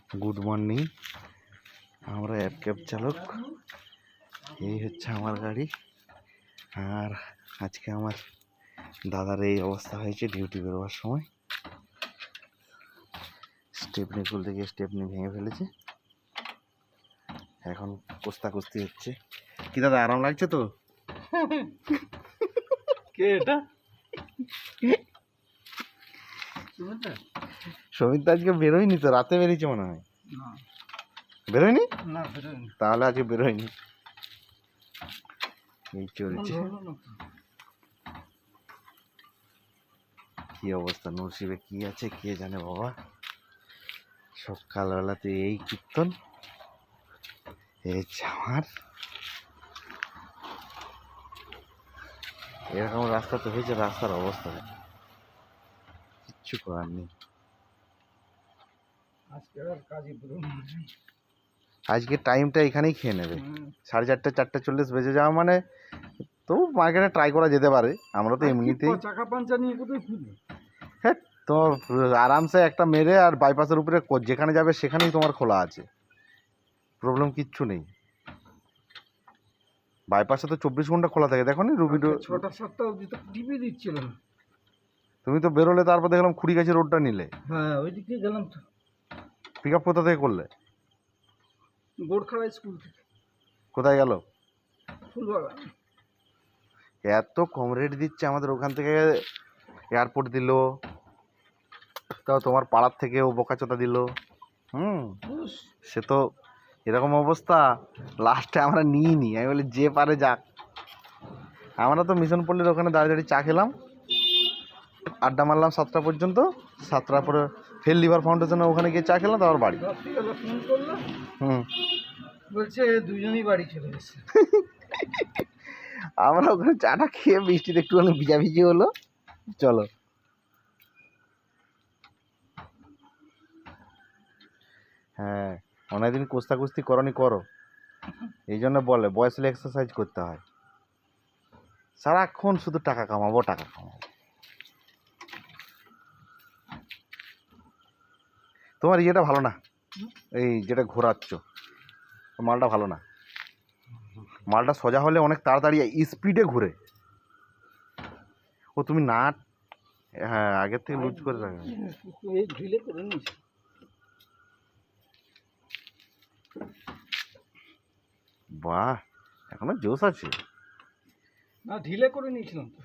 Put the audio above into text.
Good morning. আমরা cab চালক, এই হচ্ছে আমার গাড়ি। আর আজকে আমার দাদার এই অবস্থা হয়েছে ডিউটি বেরোবার সময়। স্টেপনি খুলতে গিয়ে স্টেপনি ভেঙে ফেলেছে। এখন কুস্তাকুস্তি হচ্ছে। কি দাদা, আরাম লাগছে তো? কে এটা? সমিত আজকে বেরোয়নি তো, রাতে বেরিয়েছে মনে হয়। বেরোয়নি? না, বেরোয়নি। তাহলে আজকে বেরোয়নি। এই চলছে। কি অবস্থা, নসিবে কি আছে কে জানে বাবা। সকালবেলাতে এই কীর্তন, এই আমার এরকম রাস্তা তো হয়েছে, রাস্তার অবস্থা কিচ্ছু করার নেই। আজকে টাইমটা এখানেই খেয়ে নেবে। 4:30 4:40 বেজে যাওয়া মানে তো মার্কেটে ট্রাই করা যেতে পারে। আমরা তো এমনিতেই চাকা পাঞ্চা নিয়ে কোথায় খুঁজবে? হ্যাঁ, তো আরামসে একটা মেরে আর বাইপাসের উপরে যেখানে যাবে সেখানেই তোমার খোলা আছে, প্রবলেম কিচ্ছু নেই। বাইপাসে তো 24 ঘন্টা খোলা থাকে। দেখো নি রুবিডো 6টা 7টা অবধি তো টিভি দিচ্ছিল না। তুমি তো বেরোলে, তারপর দেখলাম খুড়িগাছি রোডটা নিলে। হ্যাঁ, ওই দিকে গেলাম তো। পিক আপ কোথা থেকে করলে? বোরখাড়া স্কুল থেকে। কোথায় গেল? ফুলবাগান। এত কম রেট দিচ্ছে আমাদের ওখান থেকে। এয়ারপোর্ট দিল, তাও তোমার পাড়ার থেকে ও বোকাচোদা দিল। সে তো এরকম অবস্থা, লাস্টে আমরা নিইনি। আমি বলি যে পারে যাক। আমরা তো মিশন পল্লীর ওখানে দাঁড়িয়ে দাঁড়িয়ে চা খেলাম, আড্ডা মারলাম 7টা পর্যন্ত। 7টার পরে ফেল লিভার ফাউন্ডেশনে ওখানে গিয়ে চা খেলাম, তারপর বাড়ি। ফোন করলাম, বলছে দুজনেই বাড়ি চলে গেছে। আমরা ওখানে চাটা খেয়ে বৃষ্টিতে একটুখানি ভিজাভিজি হলো, চলো। হ্যাঁ, অনেকদিন কুস্তাকুস্তি করনি, করো। এই জন্য বলে বয়স হলে এক্সারসাইজ করতে হয়। সারাক্ষণ শুধু টাকা কামাবো টাকা কামাবো। তোমার ইয়েটা ভালো না, এই যেটা ঘোরাচ্ছ মালটা ভালো না। মালটা সোজা হলে অনেক তাড়াতাড়ি স্পিডে ঘুরে। ও তুমি নাট, হ্যাঁ, আগের থেকে লুজ করে রাখবে। ঢিলে করে নিস। বাহ, এখনো জোশ আছে। না, ঢিলে করে নিয়েছিলাম তো।